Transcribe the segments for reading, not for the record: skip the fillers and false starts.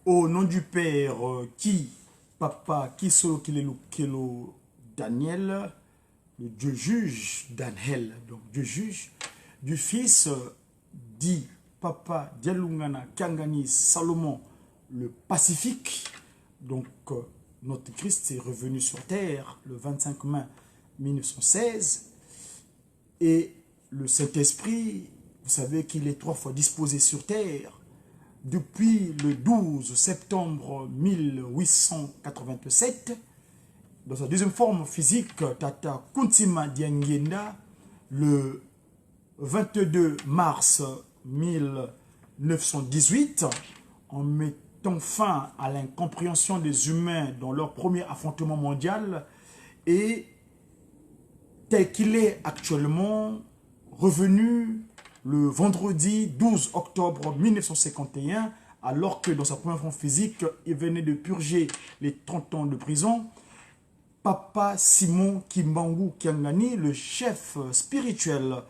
Au nom du Père, qui, Papa, qui solo, kilo, Daniel, le Dieu juge, Daniel, donc Dieu juge, du Fils, dit Papa, Dialungana, Kangani, Salomon, le Pacifique, donc notre Christ est revenu sur terre le 25 mai 1916, et le Saint-Esprit, vous savez qu'il est 3 fois disposé sur terre, depuis le 12 septembre 1887, dans sa deuxième forme physique, Tata Kuntima Diangenda, le 22 mars 1918, en mettant fin à l'incompréhension des humains dans leur premier affrontement mondial, et tel qu'il est actuellement revenu le vendredi 12 octobre 1951, alors que dans sa première forme physique, il venait de purger les 30 ans de prison, Papa Simon Kimbangu Kiangani, le chef spirituel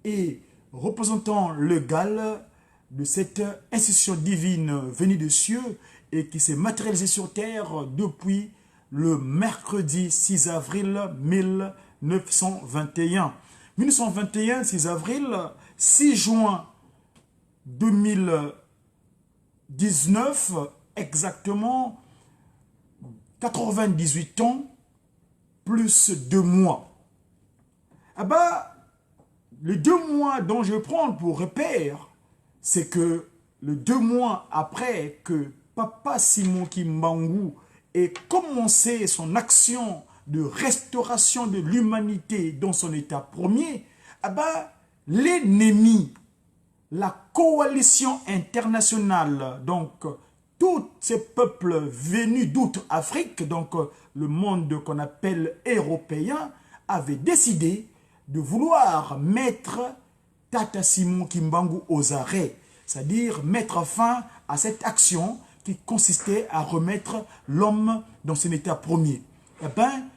et représentant légal de cette institution divine venue des cieux et qui s'est matérialisée sur terre depuis le mercredi 6 avril 1921. 1921, 6 avril, 6 juin 2019, exactement 98 ans, plus 2 mois. Ah bah, les 2 mois dont je prends pour repère, c'est que le 2 mois après que Papa Simon Kimbangu ait commencé son action de restauration de l'humanité dans son état premier, ah bah, l'ennemi, la coalition internationale, donc tous ces peuples venus d'outre-Afrique, donc le monde qu'on appelle européen, avait décidé de vouloir mettre Tata Simon Kimbangu aux arrêts, c'est-à-dire mettre fin à cette action qui consistait à remettre l'homme dans son état premier. Eh bien,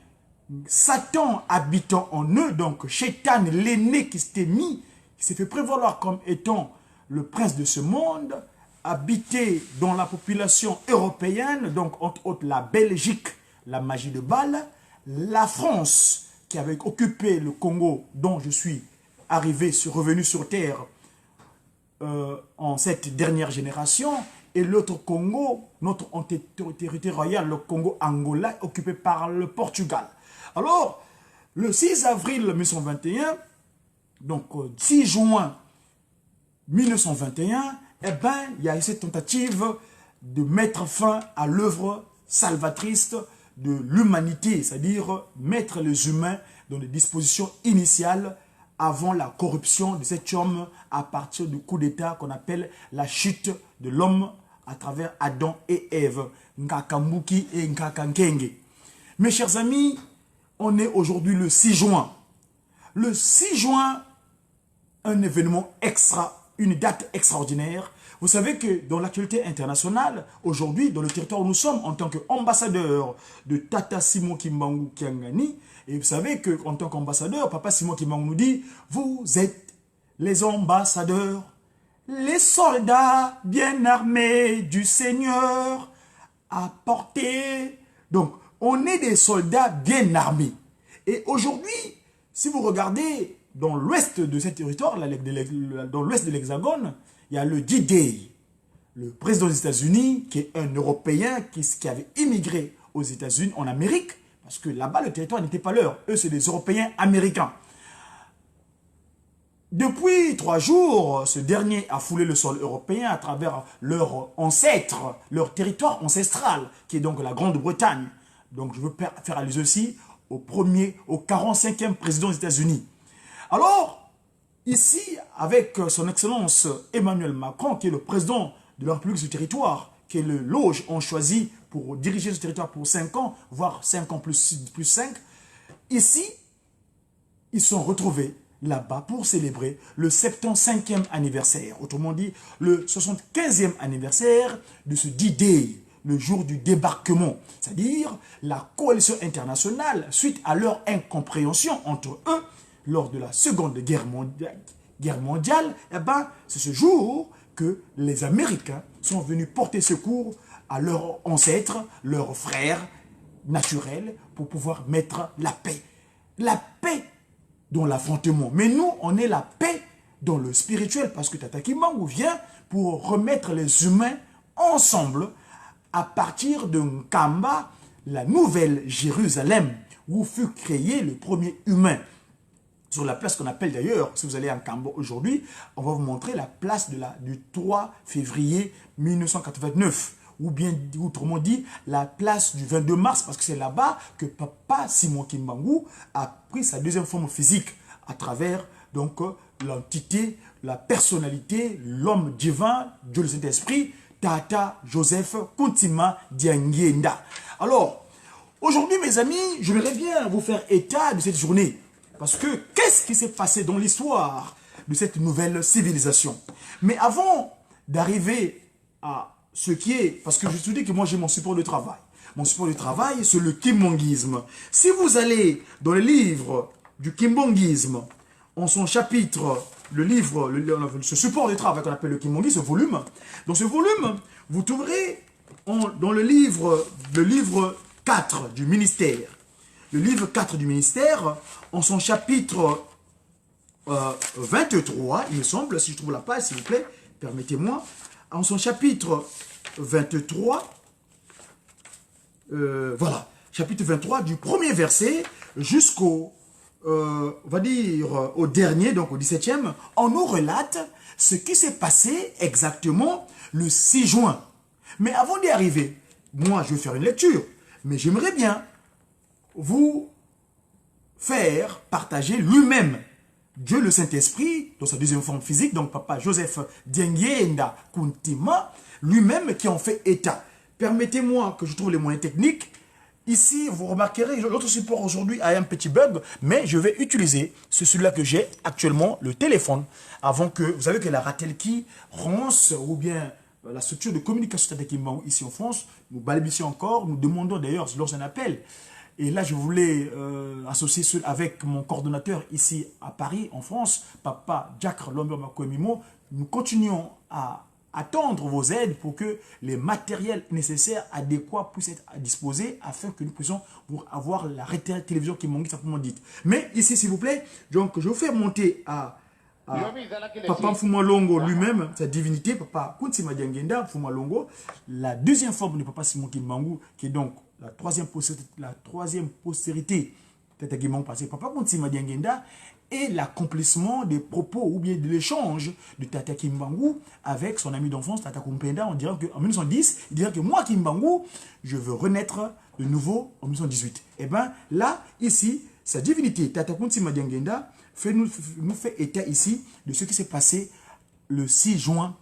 Satan habitant en eux, donc Shaitan, l'aîné qui s'était mis, qui s'est fait prévaloir comme étant le prince de ce monde, habitait dans la population européenne, donc entre autres la Belgique, la magie de Bâle, la France, qui avait occupé le Congo, dont je suis revenu sur terre en cette dernière génération, et l'autre Congo, notre territoire royal, le Congo-Angola, occupé par le Portugal. Alors, le 6 avril 1921, donc 6 juin 1921, eh ben, il y a eu cette tentative de mettre fin à l'œuvre salvatrice de l'humanité, c'est-à-dire mettre les humains dans les dispositions initiales avant la corruption de cet homme à partir du coup d'État qu'on appelle la chute de l'homme à travers Adam et Ève, Nkakambuki et Nkakankenge. Mes chers amis, on est aujourd'hui le 6 juin. Le 6 juin, un événement une date extraordinaire. Vous savez que dans l'actualité internationale, aujourd'hui, dans le territoire où nous sommes, en tant qu'ambassadeur de Tata Simon Kimbangu Kiangani, et vous savez qu'en tant qu'ambassadeur, Papa Simon Kimbangu nous dit, vous êtes les ambassadeurs, les soldats bien armés du Seigneur à porter. Donc, on est des soldats bien armés. Et aujourd'hui, si vous regardez dans l'ouest de ce territoire, dans l'ouest de l'Hexagone, il y a le D-Day, le président des États-Unis, qui est un Européen qui avait immigré aux États-Unis, en Amérique, parce que là-bas, le territoire n'était pas leur. Eux, c'est des Européens américains. Depuis 3 jours, ce dernier a foulé le sol européen à travers leur ancêtre, leur territoire ancestral, qui est donc la Grande-Bretagne. Donc, je veux faire allusion aussi au 45e président des États-Unis. Alors, ici, avec son excellence Emmanuel Macron, qui est le président de la République du territoire, qui est le loge ont choisi pour diriger ce territoire pour 5 ans, voire 5 ans plus 5, ici, ils sont retrouvés là-bas pour célébrer le 75e anniversaire, autrement dit, le 75e anniversaire de ce D-Day, le jour du débarquement, c'est-à-dire la coalition internationale, suite à leur incompréhension entre eux, lors de la Seconde Guerre mondiale, eh ben, c'est ce jour que les Américains sont venus porter secours à leurs ancêtres, leurs frères naturels, pour pouvoir mettre la paix. La paix dans l'affrontement. Mais nous, on est la paix dans le spirituel, parce que Tata Kimbangu vient pour remettre les humains ensemble à partir de Nkamba, la nouvelle Jérusalem, où fut créé le premier humain. Sur la place qu'on appelle d'ailleurs, si vous allez à Nkamba aujourd'hui, on va vous montrer la place du 3 février 1989. Ou bien, autrement dit, la place du 22 mars, parce que c'est là-bas que Papa Simon Kimbangu a pris sa deuxième forme physique, à travers donc l'entité, la personnalité, l'homme divin, Dieu le Saint-Esprit, Tata Joseph Kuntima Diangenda. Alors, aujourd'hui mes amis, j'aimerais bien vous faire état de cette journée. Parce que qu'est-ce qui s'est passé dans l'histoire de cette nouvelle civilisation? Mais avant d'arriver à ce qui est, parce que je te dis que moi j'ai mon support de travail. Mon support de travail, c'est le kimbongisme. Si vous allez dans le livre du kimbongisme, en son chapitre, le livre, ce support de travail qu'on appelle le kimbongisme, ce volume, dans ce volume, vous trouverez dans le livre 4 du ministère, le livre 4 du ministère, en son chapitre 23, il me semble, si je trouve la page, s'il vous plaît, permettez-moi, en son chapitre 23, voilà, chapitre 23, du premier verset jusqu'au, on va dire, au dernier, donc au 17e, on nous relate ce qui s'est passé exactement le 6 juin. Mais avant d'y arriver, moi, je vais faire une lecture, mais j'aimerais bien vous faire partager lui-même Dieu le Saint-Esprit, dans sa deuxième forme physique, donc Papa Joseph Diangenda Kuntima, lui-même qui en fait état. Permettez-moi que je trouve les moyens techniques. Ici, vous remarquerez, l'autre support aujourd'hui a un petit bug, mais je vais utiliser celui-là que j'ai actuellement, le téléphone, avant que, vous savez que la Ratelki, Rance, ou bien la structure de communication ici en France, nous balbutions encore, nous demandons d'ailleurs lors d'un appel. Et là, je voulais associer avec mon coordonnateur ici à Paris, en France, Papa Jack Lomber-Makwemimo. Nous continuons à attendre vos aides pour que les matériels nécessaires, adéquats, puissent être disposés afin que nous puissions avoir la télévision qui manque, simplement dite. Mais ici, s'il vous plaît, donc, je vous fais monter à Papa Mfumalongo lui-même, sa divinité, Papa Kuntima Diangenda Mfumalongo, la deuxième forme de Papa Simon Kimbangu, qui est donc la troisième postérité, Tata Kimbangu, parce que Papa Kuntima Diangenda, et l'accomplissement des propos ou bien de l'échange de Tata Kimbangu avec son ami d'enfance, Tata Kumpenda. On dirait qu'en 1910, il dirait que moi, Kimbangu, je veux renaître de nouveau en 1918. Et bien là, ici, sa divinité, Tata Kuntima Diangenda, nous fait état ici de ce qui s'est passé le 6 juin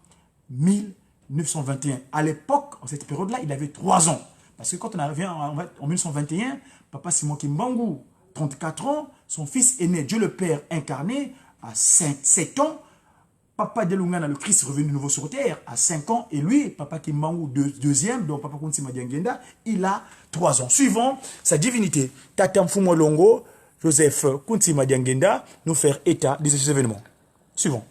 1921. À l'époque, en cette période-là, il avait 3 ans. Parce que quand on arrive en 1921, Papa Simon Kimbangu, 34 ans, son fils aîné, Dieu le Père incarné, à 7 ans. Papa Delungana, le Christ revenu de nouveau sur terre, à 5 ans. Et lui, Papa Kimbangu, deuxième, donc Papa Kuntima Diangenda, il a 3 ans. Suivant sa divinité, Tata Mfumalongo, Joseph Kuntima Diangenda, nous faire état de ces événements. Suivant.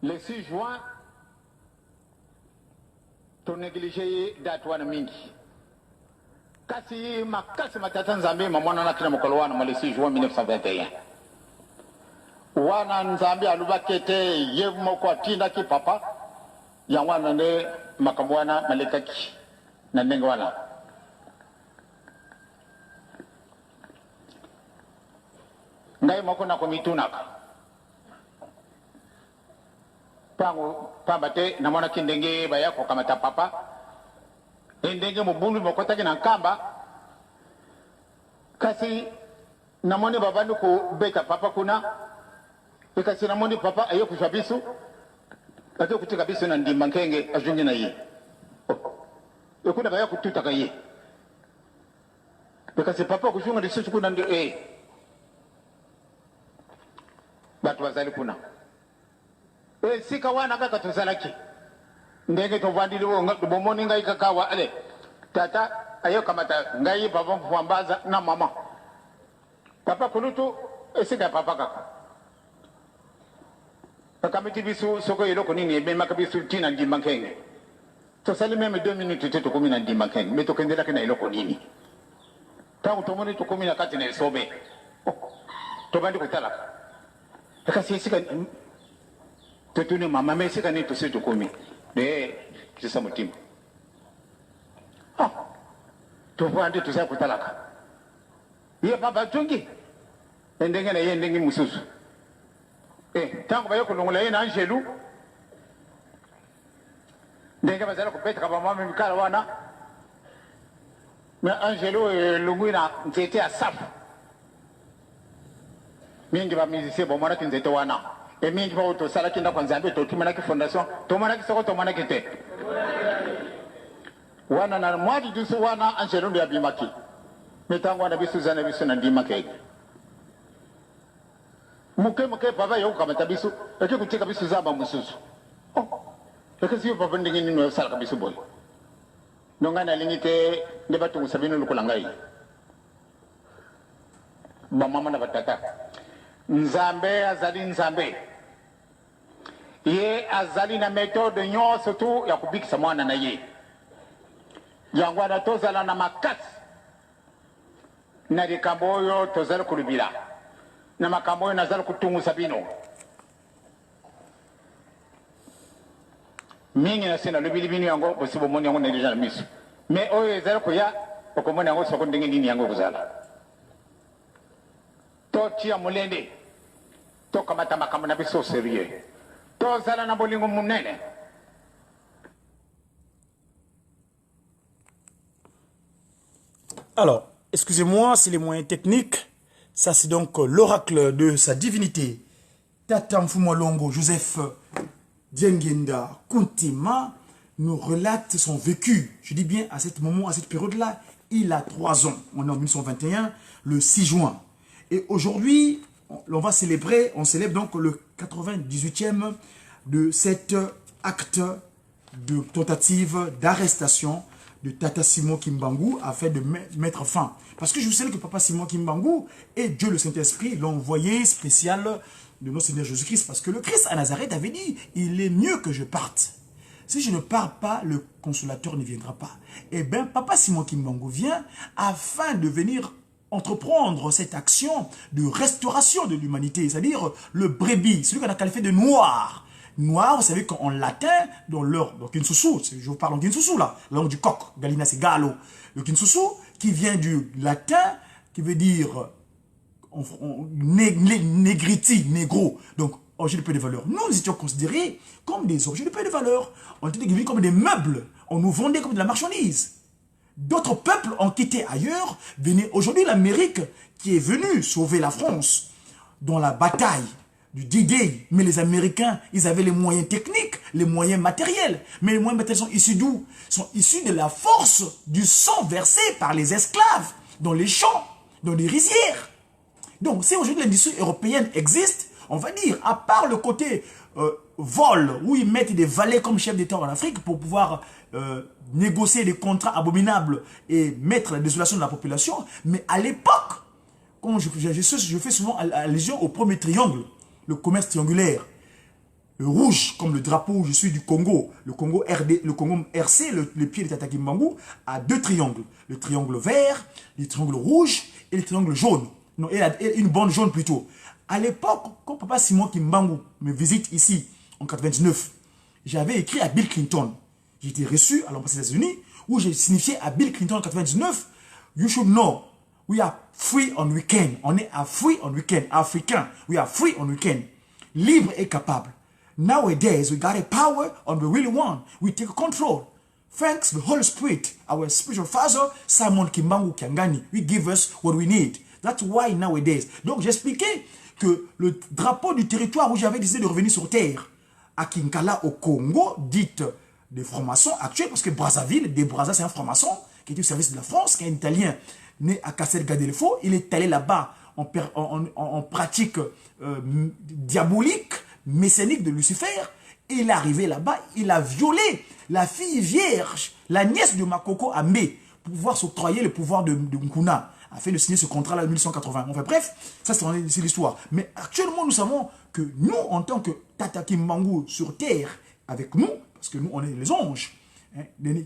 Le 6 juin, tu négligé d'Atouane Mingi. Kasi matata Nzambe mamwana na kina mokolo wana le 6 juin 1921. Wana Nzambe alubakete ye moko atinda ki papa ya wana ne makamwana malekaki na ndenge wana. Ngai moko na komitunaka. Pango pambate na mwana kindenge baya ko kamata papa. Endenge mubundu mokotaki na Nkamba. Kasi namoni babandi ko beta papa kuna. Kasi namoni papa ayo kushabisu. Ate kutika bisu na ndimba nkenge ajungi na ye. Ekuna baya kututa ka ye. Kasi papa kushunga disusu kuna ndi batu bazali kuna. Sika wana kaka tuzalaki. Ndenge tovandili bomoni ngai kakawa ale. Tata ayo kamata ngai baba mfuambaza na mama. Papa kulutu esika papa kaka. Akamiti bisu soko yeloko nini ebe makabisu tina ndimba nkenge. tosali même 2 minutes te tokomi na ndima ken me tokendelaki na eloko nini ntango tomoni tokomi na kati na esobe tobandi kotalaka kasi esika totuni mama me esika nini tosi tokomi de kisisa motima tovandi tozali kotalaka ye baba tongi ndenge na ye ndenge mosusu ntango baye kolongola ye na angelu ndenge bazali kopetaka bamama mikala wana me angelo elongwi na nzete ya safu mingi bamizisie bomonaki nzete wana mingi bao tosalaki ndako nzambe tokimanaki fondation tomonaki soko tomonaki te wana na mwadi dusu wana angelo ndo abimaki mitango wana bisu zana bisu na ndimaki muke baba yokukamata bisu ekikutika bisu zaba mususu ekasiyo papa ndenge nini osalaka biso boye nonga nalingi te nde batungusa bino lokola ngai bamama na batata nzambe azali nzambe ye azali na méthode nyonso tu ya kobikisa mwana na ye yango wana tozala na makasi na likambo oyo tozali kolobila na makambo oyo nazali kotungusa bino mingi na sena lobili bino yango bosi bomoni yango na deja na miso mais oyo ezali koya okomoni yango soko ndenge nini yango kozala totia molende tokamata makambo na biso sérieux tozala na bolingo munene. Alors, excusez-moi, c'est les moyens techniques. Ça, c'est donc l'oracle de sa divinité. Tata Mfumolongo Joseph Diengenda Kuntima nous relate son vécu. Je dis bien à ce moment, à cette période-là, il a 3 ans. On est en 1921, le 6 juin. Et aujourd'hui, on va célébrer, on célèbre donc le 98e de cet acte de tentative d'arrestation de Tata Simon Kimbangu afin de mettre fin. Parce que je sais que Papa Simon Kimbangu et Dieu le Saint-Esprit l'ont envoyé spécial de notre Seigneur Jésus-Christ. Parce que le Christ à Nazareth avait dit, il est mieux que je parte. Si je ne pars pas, le consolateur ne viendra pas. Eh bien, Papa Simon Kimbangu vient afin de venir entreprendre cette action de restauration de l'humanité. C'est-à-dire le brebis, celui qu'on a qualifié de noir. Noir, vous savez qu'en latin, dans leur kinsusu, je vous parle en kinsusu là, la langue du coq, Galina c'est gallo. Le kinsusu, qui vient du latin, qui veut dire négriti, négro. Donc, objet de peu de valeur. Nous étions considérés comme des objets de peu de valeur. On était vus comme des meubles. On nous vendait comme de la marchandise. D'autres peuples ont quitté ailleurs. Aujourd'hui, l'Amérique qui est venue sauver la France dans la bataille du D-Day. Mais les Américains, ils avaient les moyens techniques, les moyens matériels. Mais les moyens matériels sont issus d'où? Sont issus de la force du sang versé par les esclaves dans les champs, dans les rizières. Donc, si aujourd'hui l'industrie européenne existe, on va dire, à part le côté vol, où ils mettent des valets comme chefs d'État en Afrique pour pouvoir négocier des contrats abominables et mettre la désolation de la population, mais à l'époque, quand je fais souvent allusion au premier triangle, le commerce triangulaire, le rouge comme le drapeau où je suis du Congo, le Congo RC, le pied de Tata Kimbangu, a 2 triangles, le triangle vert, le triangle rouge et le triangle jaune. Non, et une bande jaune plutôt. À l'époque, quand Papa Simon Kimbangu me visite ici, en 99, j'avais écrit à Bill Clinton. J'ai été reçu à l'ambassade des États-Unis, où j'ai signifié à Bill Clinton en 99, you should know, we are free on weekend. On est à free on weekend. Africain, we are free on weekend. Libre et capable. Nowadays, we got a power on the really one. We take control. Thanks to the Holy Spirit, our spiritual father, Simon Kimbangu Kiangani, we give us what we need. That's why nowadays. Donc j'expliquais que le drapeau du territoire où j'avais décidé de revenir sur terre, à Kinkala au Congo, dite des francs-maçons actuels, parce que Brazzaville, des Brazza, c'est un franc-maçon qui est au service de la France, qui est un Italien né à Castel-Gaudelfo. Il est allé là-bas en pratique diabolique, messénique de Lucifer. Et il est arrivé là-bas, il a violé la fille vierge, la nièce de Makoko Amé, pour pouvoir s'octroyer le pouvoir de Nkuna, afin de signer ce contrat-là en 1880. Enfin bref, ça c'est l'histoire. Mais actuellement, nous savons que nous, en tant que Tata Kimbangu sur terre, avec nous, parce que nous, on est les anges,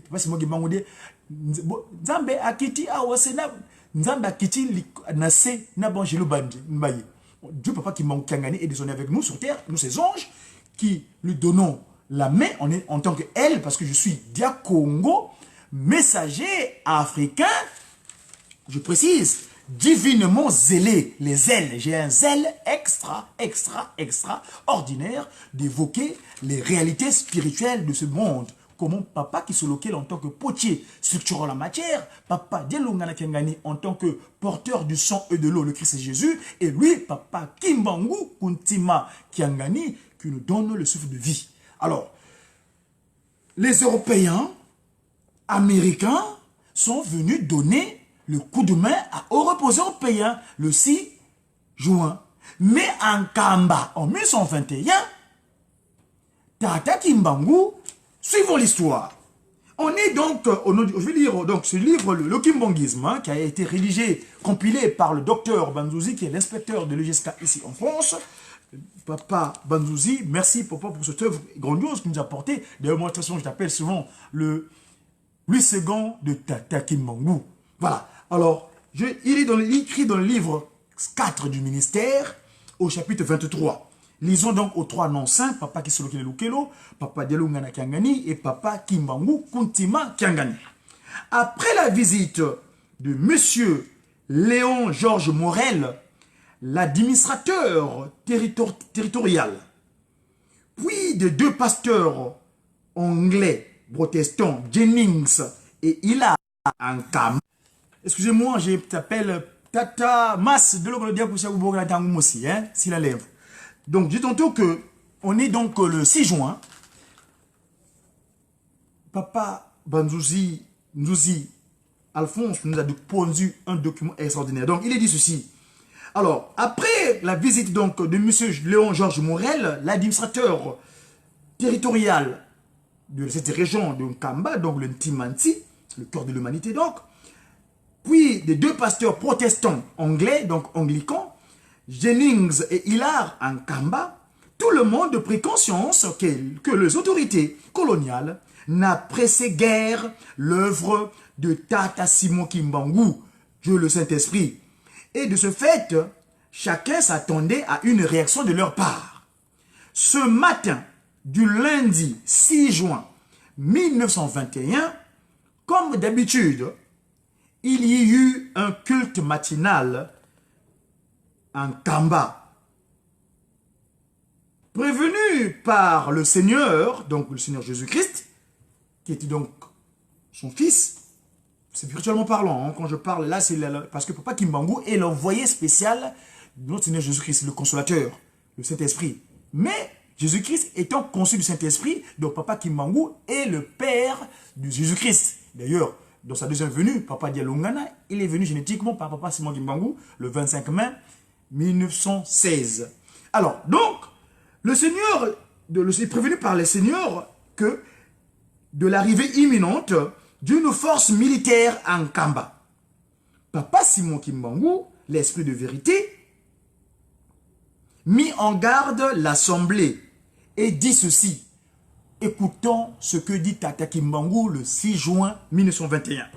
Parce que moi, je dis, Nzambe akiti awasena, Nzambe akiti nase na banjelo bandi mbaye. Dieu papa qui manque Kiangani est désormais avec nous sur terre, nous ces anges qui lui donnons la main en tant que elle, parce que je suis Dia Congo, messager africain, je précise, divinement zélé, les ailes. J'ai un zèle extra ordinaire d'évoquer les réalités spirituelles de ce monde. Comme mon papa qui se loquait en tant que potier structurant la matière, papa Dielungana Kiangani en tant que porteur du sang et de l'eau, le Christ Jésus, et lui, papa Kimbangu Kuntima Kiangani, qui nous donne le souffle de vie. Alors, les Européens, Américains, sont venus donner le coup de main aux reposants européens le 6 juin. Mais en Kamba, en 1921, Tata Kimbangu, suivons l'histoire. On est donc, je vais lire donc ce livre, le Kimbanguisme, hein, qui a été rédigé, compilé par le docteur Banzouzi, qui est l'inspecteur de l'EGSK ici en France. Papa Banzouzi, merci papa pour cette œuvre grandiose que nous a apportée. D'ailleurs, moi, de toute façon, je t'appelle souvent le Louis II de Tata Kimbangu. Voilà. Alors, il écrit dans le livre 4 du ministère, au chapitre 23. Lisons donc aux 3 noms saints, Papa Kisolokele Lukelo, Papa Dielungana Kiangani et Papa Kimbangu Kuntima Kiangani. Après la visite de Monsieur Léon Georges Morel, l'administrateur territorial, puis de 2 pasteurs anglais protestants, Jennings et Hillard Ankam. Excusez-moi, je t'appelle Tata Mas de l'Oglodia pour Saoubourg aussi, hein, s'il a lèvre. Donc, dis tantôt que on est donc le 6 juin. Papa Banzouzi, Alphonse nous a pondu un document extraordinaire. Donc, il est dit ceci. Alors, après la visite donc de M. Léon Georges Morel, l'administrateur territorial de cette région de Nkamba, donc le Ntimanti, le cœur de l'humanité donc, puis des 2 pasteurs protestants anglais, donc anglicans, Jennings et Hillard Ankamba, tout le monde prit conscience que les autorités coloniales n'appréciaient guère l'œuvre de Tata Simon Kimbangu, Dieu le Saint-Esprit. Et de ce fait, chacun s'attendait à une réaction de leur part. Ce matin du lundi 6 juin 1921, comme d'habitude, il y eut un culte matinal en Kamba. Prévenu par le Seigneur, donc le Seigneur Jésus-Christ, qui était donc son fils, spirituellement parlant, hein, quand je parle là, c'est parce que Papa Kimbangu est l'envoyé spécial de notre Seigneur Jésus-Christ, le consolateur, le Saint-Esprit. Mais Jésus-Christ étant conçu du Saint-Esprit, donc Papa Kimbangu est le père de Jésus-Christ. D'ailleurs, dans sa deuxième venue, Papa Dialungana, il est venu génétiquement par Papa Simon Kimbangu le 25 mai 1916. Alors, donc, le Seigneur, est prévenu par le Seigneur que de l'arrivée imminente d'une force militaire en Kamba. Papa Simon Kimbangu, l'esprit de vérité, mit en garde l'assemblée et dit ceci. Écoutons ce que dit Tata Kimbangu le 6 juin 1921.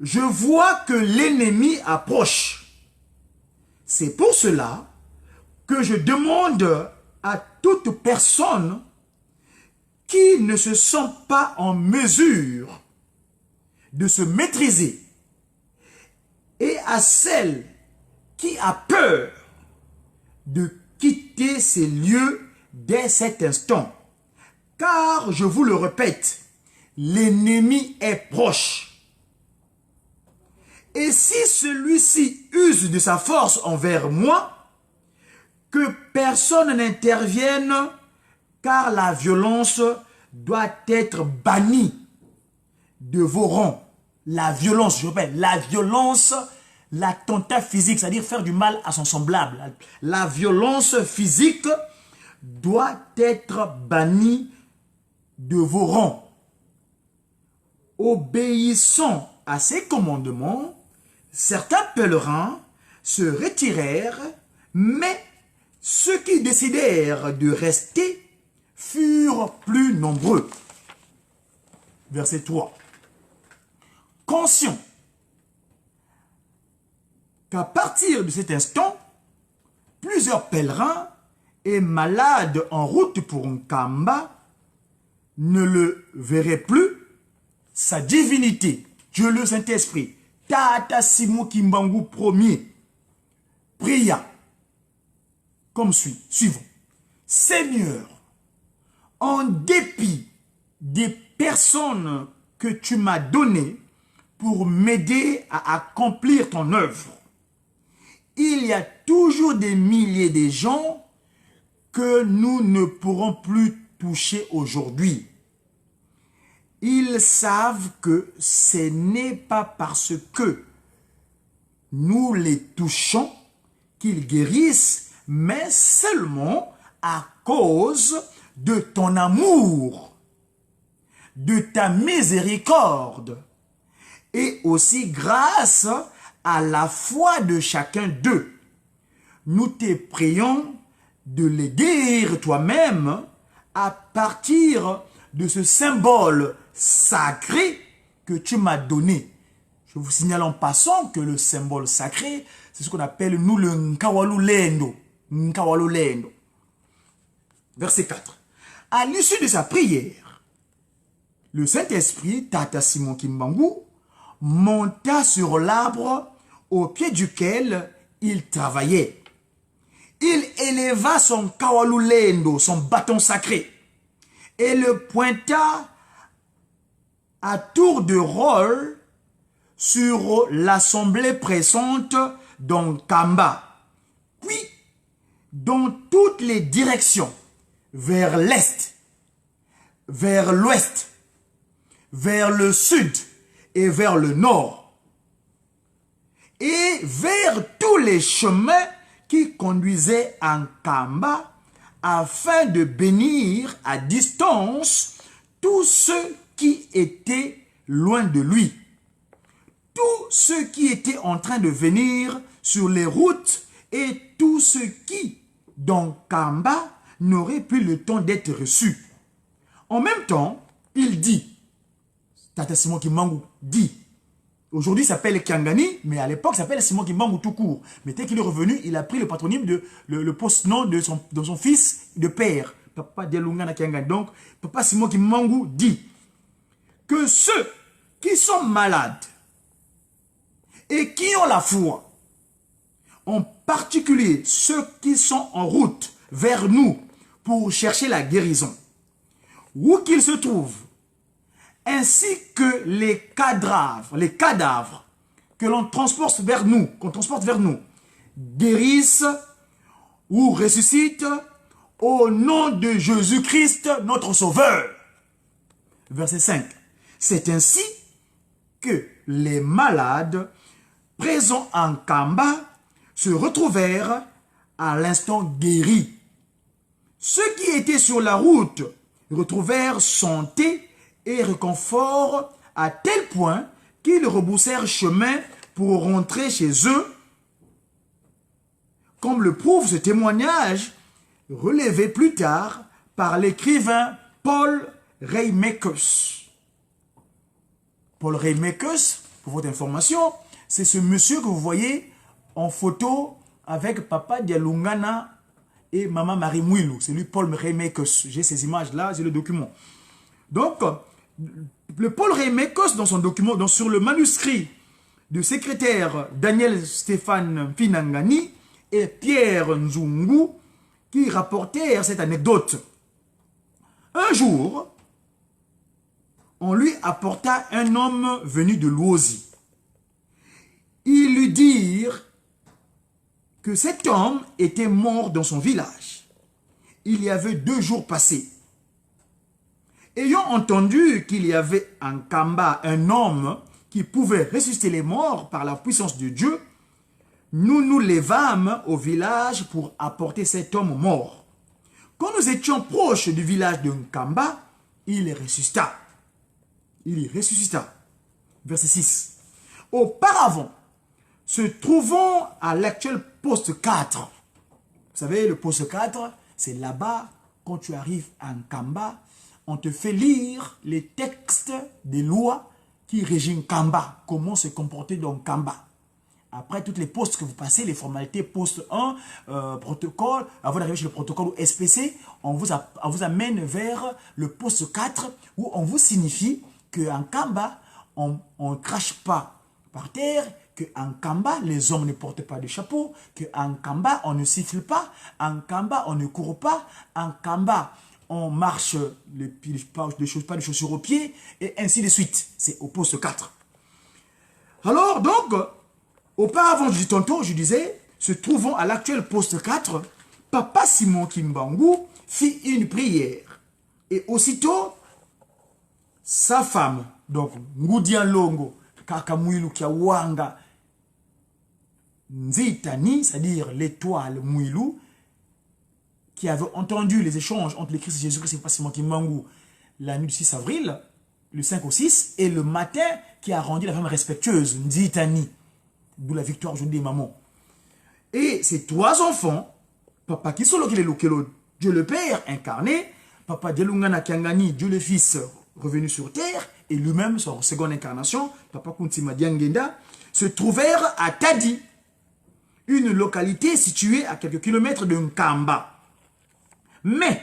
Je vois que l'ennemi approche. C'est pour cela que je demande à toute personne qui ne se sent pas en mesure de se maîtriser et à celle qui a peur de quitter ces lieux dès cet instant. Car, je vous le répète, l'ennemi est proche. Et si celui-ci use de sa force envers moi, que personne n'intervienne, car la violence doit être bannie de vos rangs. La violence, je répète, la violence, l'attentat physique, c'est-à-dire faire du mal à son semblable. La violence physique doit être bannie de vos rangs. Obéissant à ces commandements, certains pèlerins se retirèrent, mais ceux qui décidèrent de rester furent plus nombreux. verset 3. Conscient qu'à partir de cet instant, plusieurs pèlerins et malades en route pour Nkamba ne le verraient plus, sa divinité, Dieu le Saint-Esprit, Tata Simon Kimbangu premier, pria comme suit, suivant. Seigneur, en dépit des personnes que tu m'as données pour m'aider à accomplir ton œuvre, il y a toujours des milliers de gens que nous ne pourrons plus toucher aujourd'hui. Ils savent que ce n'est pas parce que nous les touchons qu'ils guérissent, mais seulement à cause de ton amour, de ta miséricorde, et aussi grâce à la foi de chacun d'eux. Nous te prions de les guérir toi-même à partir de ce symbole sacré que tu m'as donné. Je vous signale en passant que le symbole sacré, c'est ce qu'on appelle nous le Nkawalulendo. Nkawalulendo. Verset 4. À l'issue de sa prière, le Saint-Esprit, Tata Simon Kimbangu, monta sur l'arbre au pied duquel il travaillait. Il éleva son Kawalulendo, son bâton sacré, et le pointa à tour de rôle sur l'assemblée présente d'Nkamba, puis dans toutes les directions, vers l'est, vers l'ouest, vers le sud et vers le nord, et vers tous les chemins qui conduisaient à Nkamba, afin de bénir à distance tous ceux qui étaient loin de lui. Tous ceux qui étaient en train de venir sur les routes et tous ceux qui, dans Nkamba, n'auraient plus le temps d'être reçus. En même temps, il dit, Tata Simon Kimbangu dit, aujourd'hui ça s'appelle Kiangani, mais à l'époque ça s'appelle Simon Kimbangu tout court. Mais dès qu'il est revenu, il a pris le patronyme de le post-nom de son fils de père, Papa Delungana Kiangani. Donc, Papa Simon Kimbangu dit que ceux qui sont malades et qui ont la foi, en particulier ceux qui sont en route vers nous pour chercher la guérison, où qu'ils se trouvent, ainsi que les cadavres que l'on transporte vers nous, guérissent ou ressuscitent au nom de Jésus-Christ, notre Sauveur. Verset 5. C'est ainsi que les malades présents en Nkamba se retrouvèrent à l'instant guéris. Ceux qui étaient sur la route retrouvèrent santé et réconfort à tel point qu'ils rebroussèrent chemin pour rentrer chez eux, comme le prouve ce témoignage relevé plus tard par l'écrivain Paul Reymakers. Paul Reymakers, pour votre information, c'est ce monsieur que vous voyez en photo avec Papa Dialungana et Maman Marie Mouilou. C'est lui, Paul Reymakers. J'ai ces images-là, j'ai le document. Donc, le Paul Reymakers, dans son document, sur le manuscrit du secrétaire Daniel Stéphane Finangani et Pierre Nzungu, qui rapportèrent cette anecdote. Un jour, on lui apporta un homme venu de Luozi. Ils lui dirent que cet homme était mort dans son village. Il y avait 2 jours passés. Ayant entendu qu'il y avait en Nkamba un homme qui pouvait ressusciter les morts par la puissance de Dieu, nous nous levâmes au village pour apporter cet homme mort. Quand nous étions proches du village de Nkamba, il ressuscita. Il y ressuscita. Verset 6. Auparavant, se trouvant à l'actuel poste 4. Vous savez, le poste 4, c'est là-bas, quand tu arrives à Nkamba, on te fait lire les textes des lois qui régissent Kamba, comment se comporter dans Kamba. Après toutes les postes que vous passez, les formalités poste 1, protocole, avant d'arriver sur le protocole ou SPC, on vous amène vers le poste 4 où on vous signifie qu'en Kamba, on ne crache pas par terre, qu'en Kamba, les hommes ne portent pas de chapeau, qu'en Kamba, on ne siffle pas, en Kamba, on ne court pas, en Kamba, on marche pas de chaussures aux pieds, et ainsi de suite. C'est au poste 4. Alors, donc, auparavant, je disais, se trouvant à l'actuel poste 4, Papa Simon Kimbangu fit une prière. Et aussitôt, sa femme, donc Ngudian Longo, Kakamwilu Kiawanga, Nzitani, c'est-à-dire l'étoile Mwilu, qui avait entendu les échanges entre le Christ et Jésus-Christ et Papa Simon Kimbangu la nuit du 6 avril, le 5 au 6, et le matin, qui a rendu la femme respectueuse, Nzitani, d'où la victoire aujourd'hui des mamans. Et ces 3 enfants, Papa Kisolo Kilelo, Dieu le Père incarné, Papa Delungana Kiangani, Dieu le Fils revenu sur terre, et lui-même, son seconde incarnation, Papa Kuntima Diangenda, se trouvèrent à Tadi, une localité située à quelques kilomètres de Nkamba. Mais,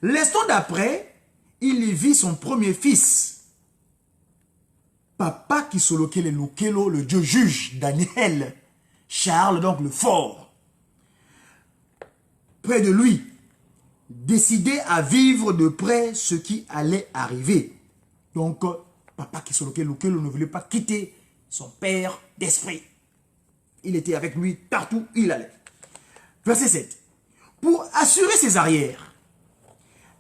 l'instant d'après, il y vit son premier fils, Papa Kisolo Kilelo, le Dieu juge, Daniel, Charles, donc le fort. Près de lui, décidé à vivre de près ce qui allait arriver. Donc, Papa Kisolo Kilelo ne voulait pas quitter son père d'esprit. Il était avec lui partout où il allait. Verset 7. Pour assurer ses arrières,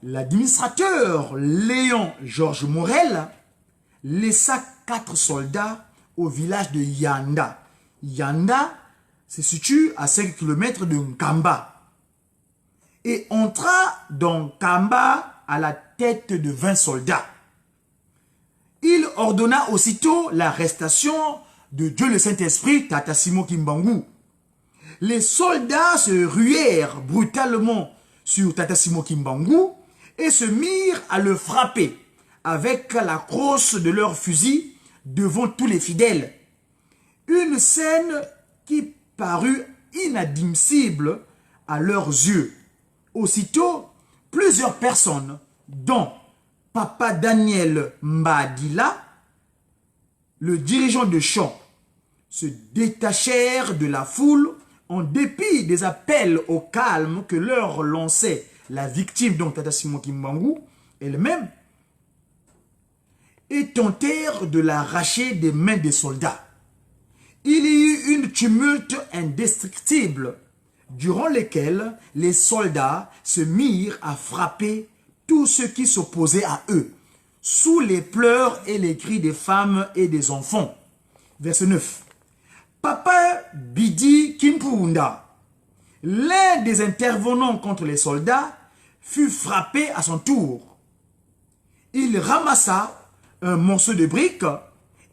l'administrateur Léon Georges Morel laissa 4 soldats au village de Yanda. Yanda se situe à 5 km de Nkamba. Et entra dans Nkamba à la tête de 20 soldats. Il ordonna aussitôt l'arrestation de Dieu le Saint-Esprit, Tata Simon Kimbangu. Les soldats se ruèrent brutalement sur Tata Simon Kimbangu et se mirent à le frapper avec la crosse de leurs fusils devant tous les fidèles. Une scène qui parut inadmissible à leurs yeux. Aussitôt, plusieurs personnes, dont Papa Daniel Mbadila, le dirigeant de chant, se détachèrent de la foule en dépit des appels au calme que leur lançait la victime, donc Tata Simon Kimbangu, elle-même, et tentèrent de l'arracher des mains des soldats. Il y eut une tumulte indestructible, durant lequel les soldats se mirent à frapper tous ceux qui s'opposaient à eux, sous les pleurs et les cris des femmes et des enfants. Verset 9. Papa Bidi Kimpunda, l'un des intervenants contre les soldats, fut frappé à son tour. Il ramassa un morceau de brique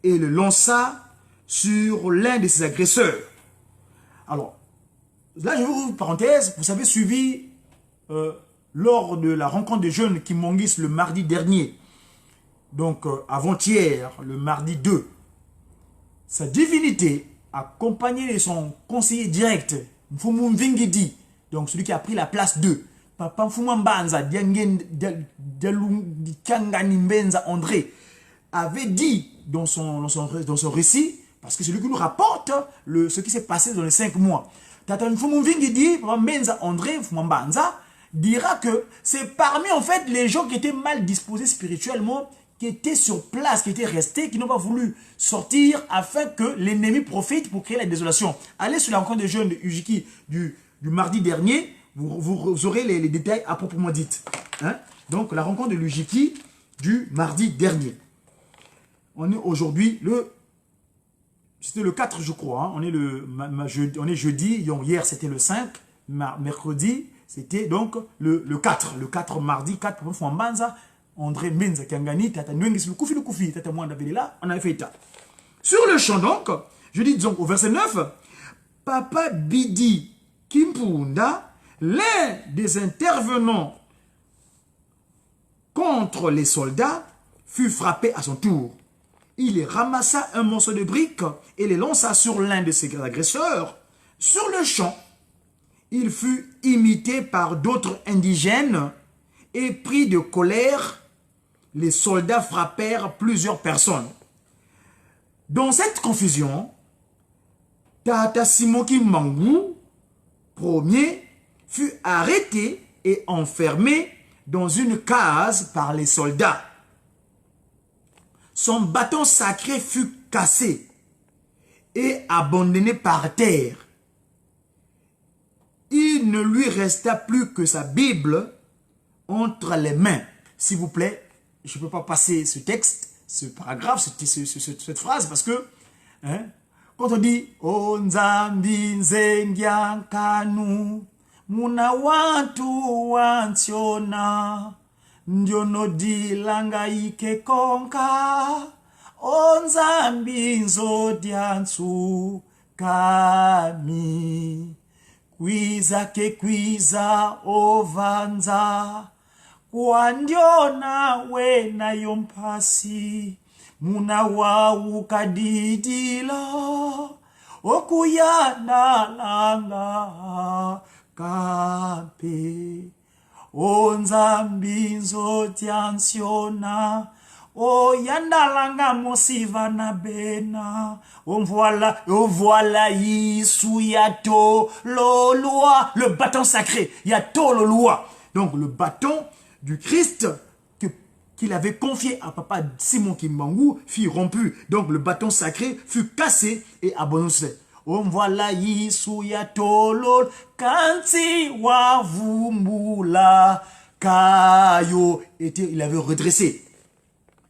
et le lança sur l'un de ses agresseurs. Alors, là je vous ouvre une parenthèse, vous avez suivi lors de la rencontre des jeunes Kimongis le mardi dernier, donc avant-hier, le mardi 2, sa divinité, accompagné de son conseiller direct, Mfumu Mvingidi, donc celui qui a pris la place 2, Papa Mfumu Mbanza, Kangani Mbenza André, avait dit dans son récit, parce que c'est lui qui nous rapporte ce qui s'est passé dans les 5 mois. Tata Mfumu Mvingidi, Papa Mbenza André, Mfumu Mbanza, dira que c'est parmi en fait les gens qui étaient mal disposés spirituellement, qui étaient sur place, qui étaient restés, qui n'ont pas voulu sortir afin que l'ennemi profite pour créer la désolation. Allez sur la rencontre des jeunes de Ujiki du mardi dernier, vous aurez les détails à proprement dites. Hein? Donc la rencontre de l'Ujiki du mardi dernier. On est aujourd'hui c'était le 4 je crois, hein? On est jeudi, hier c'était le 5, mercredi c'était donc le 4, mardi 4 pour Mbanza, André Menza Kangani, Tata Nwengis, le Koufi, Tata Mwanda Belela, on avait fait ça. Sur le champ donc, je dis donc au verset 9, Papa Bidi Kimpunda, l'un des intervenants contre les soldats fut frappé à son tour. Il ramassa un morceau de brique et les lança sur l'un de ses agresseurs. Sur le champ, il fut imité par d'autres indigènes et pris de colère, les soldats frappèrent plusieurs personnes. Dans cette confusion, Tata Simoki Mbangu, premier, fut arrêté et enfermé dans une case par les soldats. Son bâton sacré fut cassé et abandonné par terre. Il ne lui resta plus que sa Bible entre les mains. S'il vous plaît, je ne peux pas passer ce texte, ce paragraphe, cette phrase, parce que quand on dit « O Nzambi Nzengiankanu, Muna wantu wantiona, Ndiono dilanga ike konka, O Nzambi nzodiansu kami, Kwiza ke kwiza ovanza, Kwandiona wena yompasi, Muna wawu kadidila, Okuyana langa kape. O Nzambi nzotiansiona, O yandalanga mosiva na bena, O voilà Yisu yato loloi, le bâton sacré, yato loloi. Donc le bâton du Christ qu'il avait confié à papa Simon Kimbangu fut rompu. Donc le bâton sacré fut cassé et abandonné. On voilà Yisu yato lol kanti wavumbula kayo. Il avait redressé.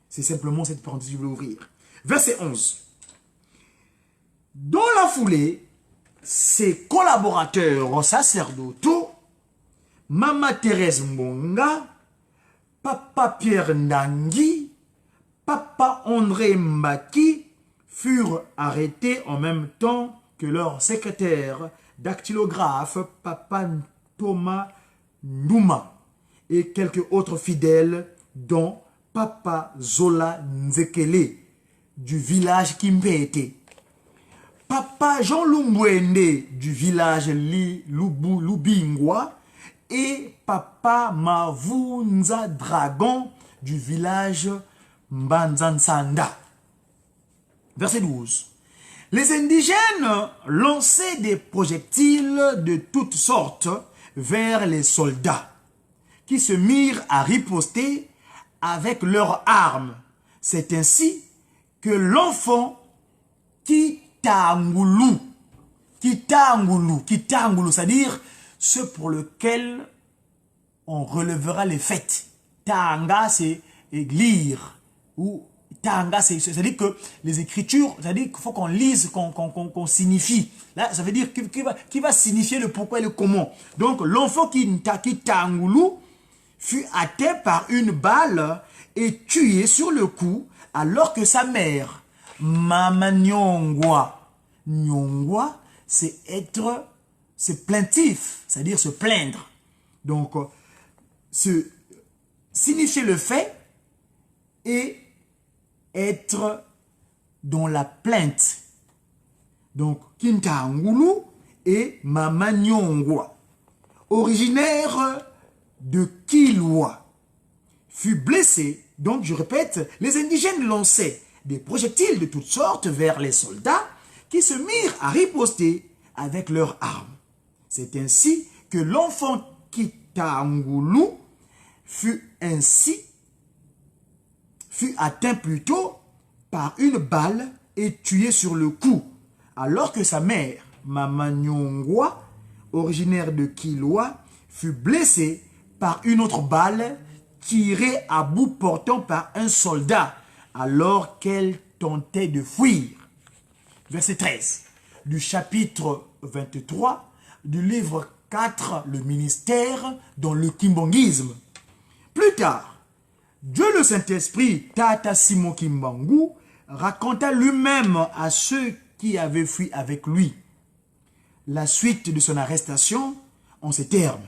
C'est simplement cette parenthèse que je voulais ouvrir. Verset 11. Dans la foulée, ses collaborateurs sacerdotaux, Mama Thérèse Mbonga, Papa Pierre Ndangi, Papa André Mbaki furent arrêtés en même temps que leur secrétaire dactylographe Papa Thomas Ndouma et quelques autres fidèles dont Papa Zola Nzekele du village Kimbete, Papa Jean Lumbwende du village Lubingwa et Papa Mavunza Dragon du village Mbanzansanda. Verset 12. Les indigènes lançaient des projectiles de toutes sortes vers les soldats qui se mirent à riposter avec leurs armes. C'est ainsi que l'enfant Kitangulu, c'est-à-dire ce pour lequel on relèvera les fêtes. Tanga, c'est lire. Ou Tanga, c'est-à-dire que les écritures, c'est-à-dire qu'il faut qu'on lise, qu'on signifie. Là, ça veut dire qui va signifier le pourquoi et le comment. Donc, l'enfant Kitangulu fut atteint par une balle et tué sur le coup, alors que sa mère, Mama Nyongwa, c'est plaintif, c'est-à-dire se plaindre. Donc, signifier le fait et être dans la plainte. Donc, Kintangulu et Mama Nyongwa, originaire de Kilwa, fut blessé. Donc, je répète, les indigènes lançaient des projectiles de toutes sortes vers les soldats qui se mirent à riposter avec leurs armes. C'est ainsi que l'enfant Kitangulu fut atteint plutôt par une balle et tué sur le coup, alors que sa mère, Mama Nyongwa, originaire de Kilwa, fut blessée par une autre balle tirée à bout portant par un soldat, alors qu'elle tentait de fuir. Verset 13 du chapitre 23 du livre 4, le ministère dans le kimbongisme. Plus tard, Dieu le Saint-Esprit, Tata Simon Kimbangu, raconta lui-même à ceux qui avaient fui avec lui la suite de son arrestation en ces termes.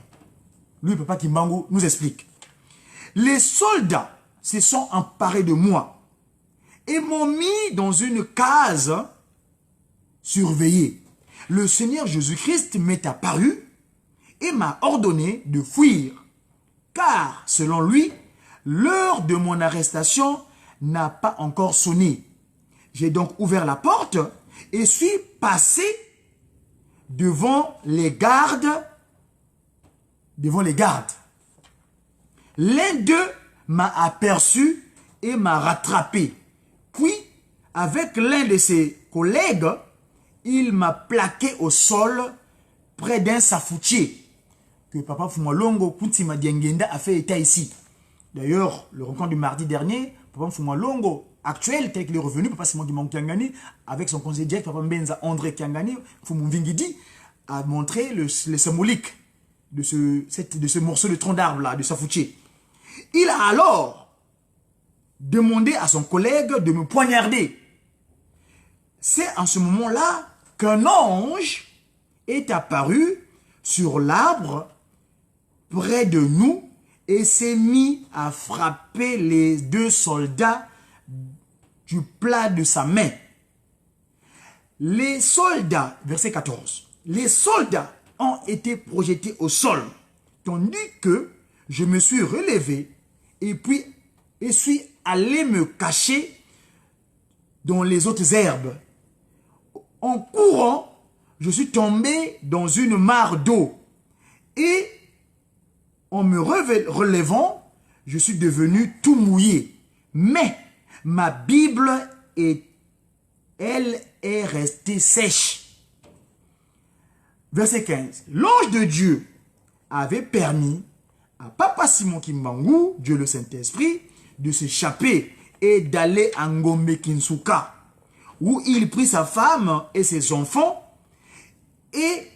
Lui, Papa Kimbangu, nous explique. Les soldats se sont emparés de moi et m'ont mis dans une case surveillée. Le Seigneur Jésus-Christ m'est apparu et m'a ordonné de fuir, car selon lui, l'heure de mon arrestation n'a pas encore sonné. J'ai donc ouvert la porte et suis passé devant les gardes. L'un d'eux m'a aperçu et m'a rattrapé. Puis, avec l'un de ses collègues, il m'a plaqué au sol près d'un safoutier que Papa Fumwalongo Kuntima Diengenda a fait état ici. D'ailleurs, le rencontre du mardi dernier, Papa Fumwalongo, actuel, tel qu'il est revenu, Papa Simon Kimon Kiangani, avec son conseiller direct, Papa Mbenza André Kiangani, Fumwingidi, a montré le symbolique de ce morceau de tronc d'arbre là, de safoutier. Il a alors demandé à son collègue de me poignarder. C'est en ce moment-là qu'un ange est apparu sur l'arbre près de nous et s'est mis à frapper les deux soldats du plat de sa main. Les soldats, verset 14, les soldats ont été projetés au sol, tandis que je me suis relevé et puis suis allé me cacher dans les autres herbes. En courant, je suis tombé dans une mare d'eau et en me relevant, je suis devenu tout mouillé. Mais ma Bible, elle est restée sèche. Verset 15. L'ange de Dieu avait permis à Papa Simon Kimbangu, Dieu le Saint-Esprit, de s'échapper et d'aller à Ngombe Kinsuka, où il prit sa femme et ses enfants et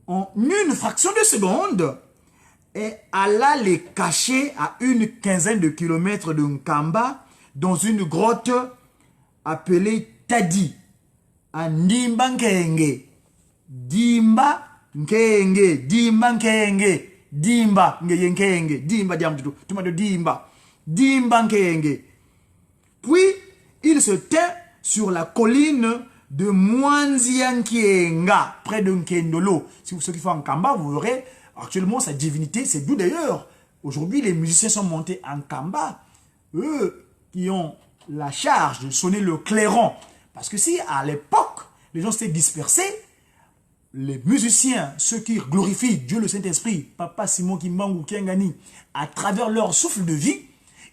en une fraction de seconde, et alla les cacher à une quinzaine de kilomètres de Nkamba dans une grotte appelée Tadi, à Ndimba Nkenge. Dimba Nkenge, Dimba Nkenge, Dimba Nkenge, Dimba Diamdudu, tout le monde Dimba, Dimba Nkenge. Puis il se tint sur la colline de Mwanziankienga, près de Nkendolo. Si vous ceux qui font en Kamba, vous verrez actuellement sa divinité, c'est d'où d'ailleurs. Aujourd'hui, les musiciens sont montés en Kamba, eux qui ont la charge de sonner le clairon. Parce que si à l'époque, les gens s'étaient dispersés, les musiciens, ceux qui glorifient Dieu le Saint-Esprit, Papa Simon Kimbangu Kiangani, à travers leur souffle de vie,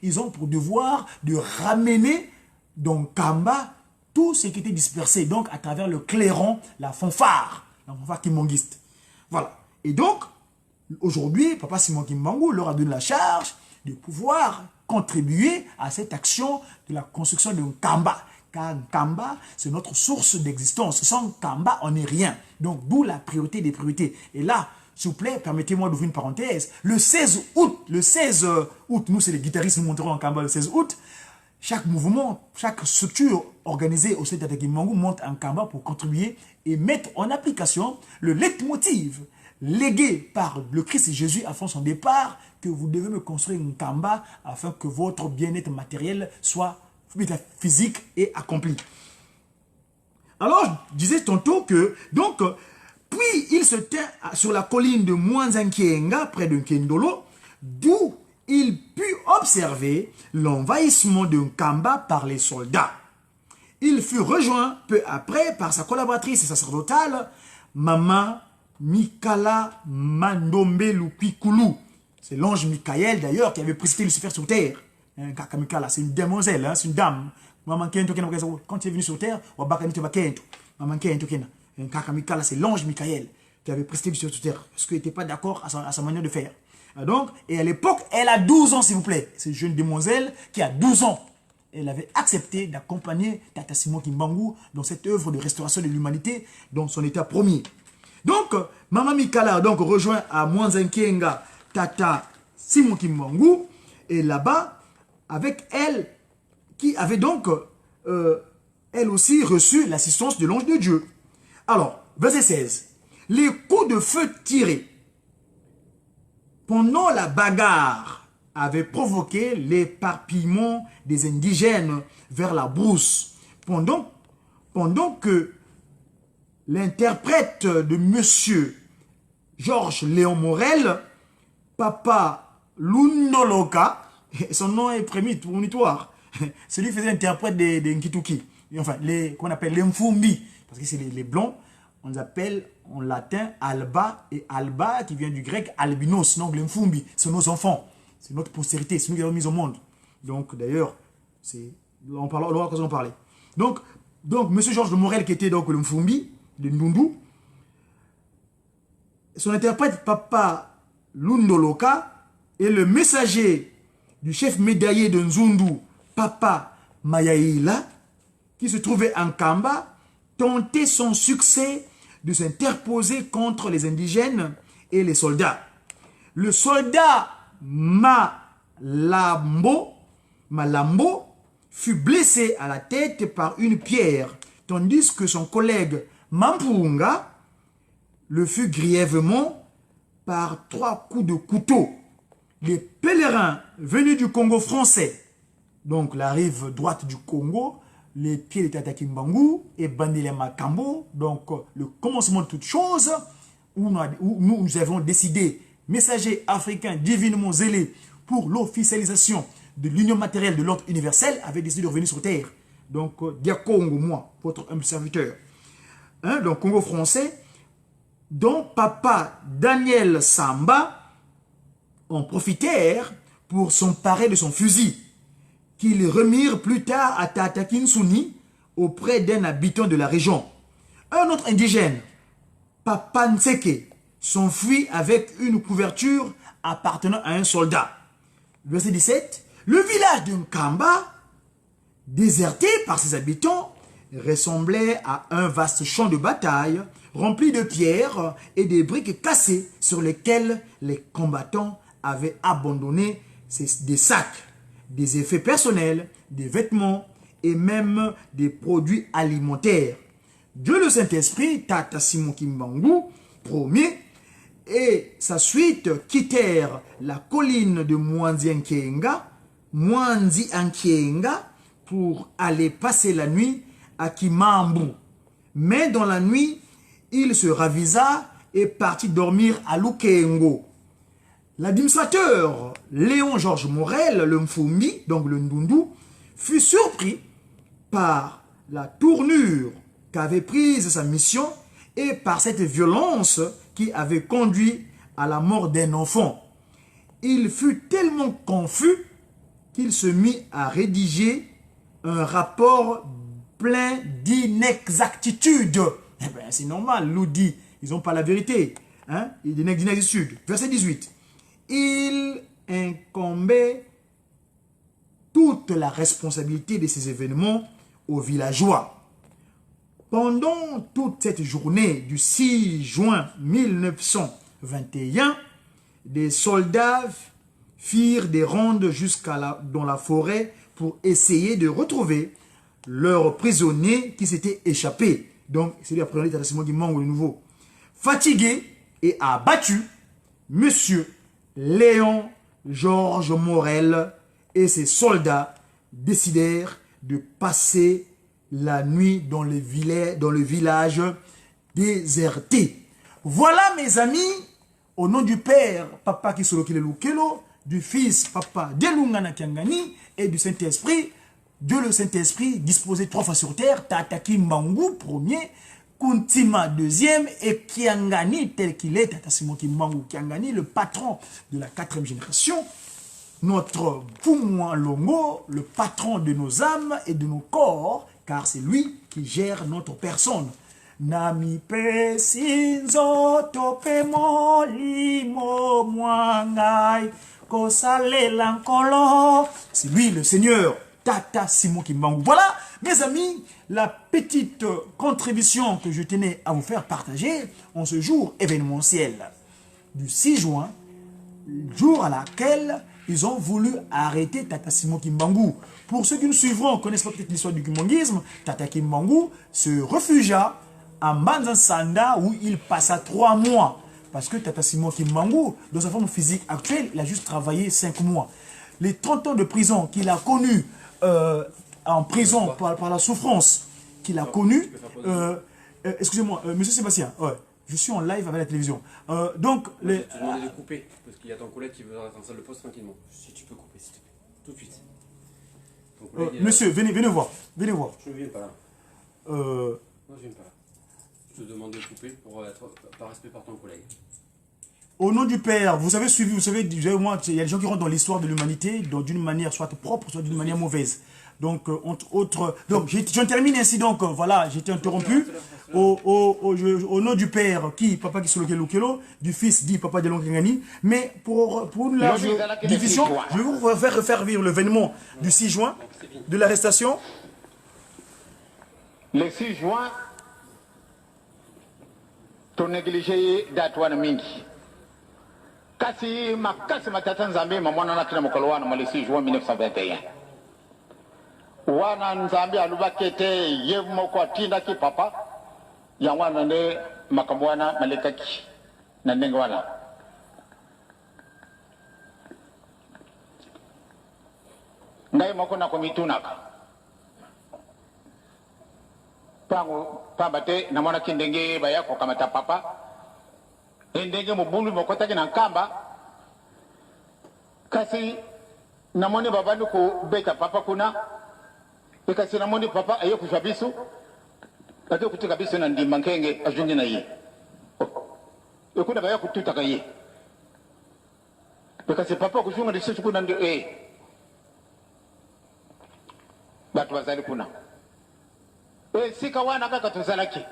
ils ont pour devoir de ramener dans Kamba tout ce qui était dispersé, donc à travers le clairon, la fanfare kimbangiste. Voilà. Et donc, aujourd'hui, Papa Simon Kimbangu leur a donné la charge de pouvoir contribuer à cette action de la construction de Kamba. Car Kamba, c'est notre source d'existence. Sans Kamba, on n'est rien. Donc, d'où la priorité des priorités. Et là, s'il vous plaît, permettez-moi d'ouvrir une parenthèse. Le 16 août, nous, c'est les guitaristes, nous monterons en Kamba le 16 août. Chaque mouvement, chaque structure organisée au sein de Kimbangu monte en Kamba pour contribuer et mettre en application le leitmotiv légué par le Christ Jésus avant son départ, que vous devez me construire une Kamba afin que votre bien-être matériel soit physique et accompli. Alors, je disais tantôt que, donc, puis il se tint sur la colline de Mwanzankienga, près de Nkendolo, d'où il put observer l'envahissement de Nkamba par les soldats. Il fut rejoint peu après par sa collaboratrice sacerdotale, Mama Mikala Mandombe Lupikulu. C'est l'ange Michael d'ailleurs qui avait précipité Lucifer sur terre. Mikala, c'est une demoiselle, hein, c'est une dame. Maman Kento, quand tu es venu sur terre, Maman Kento, Mikala, c'est l'ange Michael qui avait précipité Lucifer sur terre parce qu'il n'était pas d'accord à sa manière de faire. Donc, et à l'époque, elle a 12 ans, s'il vous plaît. C'est une jeune demoiselle qui a 12 ans. Elle avait accepté d'accompagner Tata Simon Kimbangu dans cette œuvre de restauration de l'humanité dans son état premier. Donc, Maman Mikala donc rejoint à Mwanzankienga Tata Simon Kimbangu et là-bas, avec elle, qui avait donc, elle aussi, reçu l'assistance de l'ange de Dieu. Alors, verset 16. Les coups de feu tirés pendant la bagarre avait provoqué l'éparpillement des indigènes vers la brousse. Pendant que l'interprète de Monsieur Georges Léon Morel, Papa Lunoloka, son nom est prémonitoire, celui qui faisait interprète des Nkituki, enfin, qu'on appelle les Mfumbi, parce que c'est les blancs, on les appelle en latin Alba, et Alba qui vient du grec albinos, donc les Mfumbi, c'est nos enfants, c'est notre postérité, c'est nous qui avons mis au monde. Donc d'ailleurs, on aura l'occasion d'en parler. Donc, M. Georges de Morel, qui était donc le Mfumbi, de Ndundu, son interprète Papa Lundoloka et le messager du chef médaillé de Nzundu, Papa Mayaïla, qui se trouvait en Kamba, tentait son succès de s'interposer contre les indigènes et les soldats. Le soldat Malambo fut blessé à la tête par une pierre, tandis que son collègue Mampunga le fut grièvement par 3 coups de couteau. Les pèlerins venus du Congo français, donc la rive droite du Congo, les pieds de Tata Kimbangu et Bandile Makambo, donc le commencement de toute chose, où nous avons décidé, messagers africains divinement zélés pour l'officialisation de l'union matérielle de l'ordre universel, avait décidé de revenir sur terre. Donc, Diakongo, moi, votre humble serviteur. Hein, donc, Congo français, dont Papa Daniel Samba en profitèrent pour s'emparer de son fusil, qu'ils remirent plus tard à Tata Kinsuni auprès d'un habitant de la région. Un autre indigène, Papa Nseke, s'enfuit avec une couverture appartenant à un soldat. Verset 17. Le village de Nkamba, déserté par ses habitants, ressemblait à un vaste champ de bataille rempli de pierres et des briques cassées sur lesquelles les combattants avaient abandonné des sacs, des effets personnels, des vêtements et même des produits alimentaires. Dieu le Saint-Esprit, Tata Simon Kimbangu, premier, et sa suite quittèrent la colline de Mwanzi Ankienga pour aller passer la nuit à Kimambu. Mais dans la nuit, il se ravisa et partit dormir à Lukengo. L'administrateur Léon Georges Morel, le Mfumbi, donc le Ndundu, fut surpris par la tournure qu'avait prise sa mission et par cette violence qui avait conduit à la mort d'un enfant. Il fut tellement confus qu'il se mit à rédiger un rapport plein d'inexactitudes. Eh bien, c'est normal, l'oudi, ils n'ont pas la vérité. Hein? D'inexactitudes. Verset 18. Il incombait toute la responsabilité de ces événements aux villageois. Pendant toute cette journée du 6 juin 1921, des soldats firent des rondes dans la forêt pour essayer de retrouver leurs prisonniers qui s'étaient échappés. Donc, c'est la première établissement qui manque de nouveau. Fatigué et abattu, Monsieur Léon Georges Morel et ses soldats décidèrent de passer la nuit dans le village déserté. Voilà, mes amis, au nom du Père, Papa Kisolokile Lukelo, du Fils, Papa Delungana Kiangani, et du Saint-Esprit, Dieu le Saint-Esprit, disposé 3 fois sur terre, Tata Kimbangu, premier, Kuntima, deuxième, et Kiangani, tel qu'il est, Tata Simon Kimbangu Kiangani, le patron de la 4e génération, notre Pumouan Longo, le patron de nos âmes et de nos corps, car c'est lui qui gère notre personne. Nami pe sinzo tope molimo mwangai kosale lankolo. C'est lui le Seigneur, Tata Simon Kimbangu. Voilà, mes amis, la petite contribution que je tenais à vous faire partager en ce jour événementiel du 6 juin, jour à laquelle ils ont voulu arrêter Tata Simon Kimbangu. Pour ceux qui nous suivront, connaissent peut-être l'histoire du kimbanguisme, Tata Kimbangu se réfugia à Mbanza-Sanda où il passa 3 mois. Parce que Tata Simon Kimbangu, dans sa forme physique actuelle, il a juste travaillé 5 mois. les 30 ans de prison qu'il a connus en prison par la souffrance qu'il a connue. Excusez-moi, monsieur Sébastien, ouais, je suis en live avec la télévision. Donc, je vais te demander de couper, parce qu'il y a ton collègue qui veut rentrer en salle de poste tranquillement. Si tu peux couper, s'il te plaît, tout de suite. Monsieur, venez voir, venez voir. Je ne viens pas là. Non, je viens pas là. Je te demande de couper pour être par respect par ton collègue. Au nom du Père, vous avez suivi, vous savez, moi, il y a des gens qui rentrent dans l'histoire de l'humanité d'une manière soit propre, soit d'une manière mauvaise. Donc, entre autres, donc j'en termine ainsi, donc, voilà, j'ai été interrompu. Au nom du Père, Papa Kisolo Kelo, du Fils dit Papa Dialon Kengani, mais pour une large division, je vais vous faire vivre l'événement du 6 juin, de l'arrestation. Le 6 juin, ton négligé d'Atouane Mingi. Kasi matata Nzambe mamwana na kina mokolo wana le 6 juin 1921. Wana Nzambe alubakete ye moko atinda ki papa ya wana ne makamwana malekaki na ndenge wana. Ngai moko na komitunaka. Pango pambate na mwana kindenge bayako kamata papa. Endenge mubundu mokota kina nkamba kasi namoni babandi ku beta papa kuna kasi namoni papa ayo kushwa bisu ate kutika bisu na ndimba nkenge ajungi na ye ekuna baya kututaka ye kasi papa kushunga ndisu kuna ndio batu bazali kuna sika wana kaka tuzalaki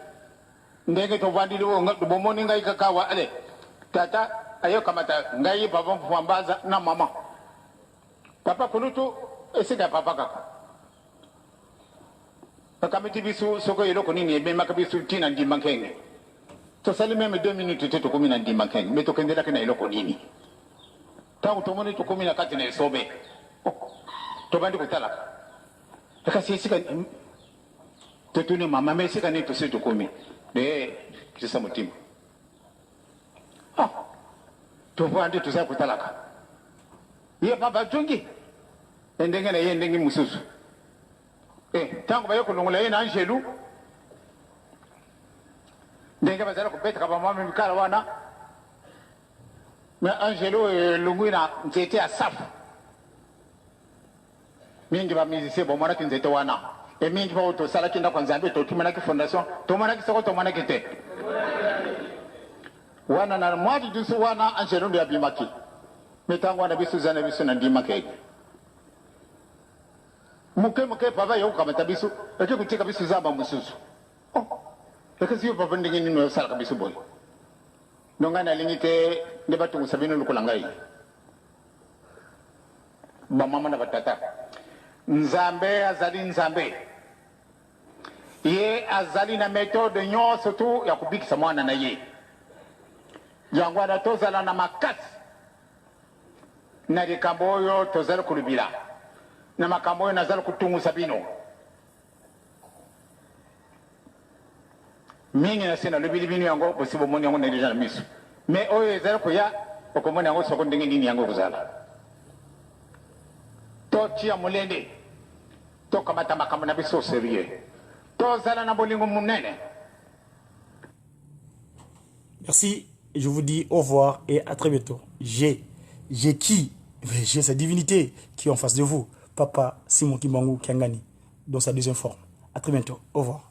ndenge to vandili wo ngadu bomoni ngai kakawa ale tata ayo kamata ngai papa mfambaza na mama papa kunutu esika papa kaka akamiti bisu soko yeloko nini ebe makabisu tina ndimba kenge to sali meme 2 minutes teto 10 na ndimba kenge meto kendela kina yeloko nini tangu tomoni to 10 na kati na sobe to bandi kutala akasi esika tetuni mama mesika ni to seto 10 kisa mutima tuvandi tuza kutalaka ye baba tungi endenge na ye ndenge mususu tangu bayo kulongola ye na Angelu ndenge bazala kubeta kaba mama mikala wana na Angelu lungwina nzete ya safu mingi ba mizise bo mwana kinzete wana mingi ba oto sala kinda kwa Nzambe to tumana ki fondation to mana ki soko to mana ki te wana na mwadi dusu wana Angelu ndio abimaki mitango wana bisu zana bisu na ndima ke muke papa yo kamata bisu eke kutika bisu zaba mususu eke siyo papa ndingi nino sala kabisu boy nonga na lingite ne batu sabino lukulangai ba mama na batata Nzambe azali Nzambe ye azali na méthode nyonso tu ya kubikisa mwana na ye jangwana tozala na makasi na likambo oyo tozali kulubila na makambo oyo nazali kutungusa bino mingi na sena lobili bino yango bosibo moni yango na deja na miso mais oyo ezali kuya okomona yango soko ndenge nini yango kozala totia mulende tokamata makambo na biso sérieux tozala na bolingo munene. Merci, je vous dis au revoir et à très bientôt. J'ai sa divinité qui est en face de vous, Papa Simon Kimbangu Kangani, dans sa deuxième forme. À très bientôt, au revoir.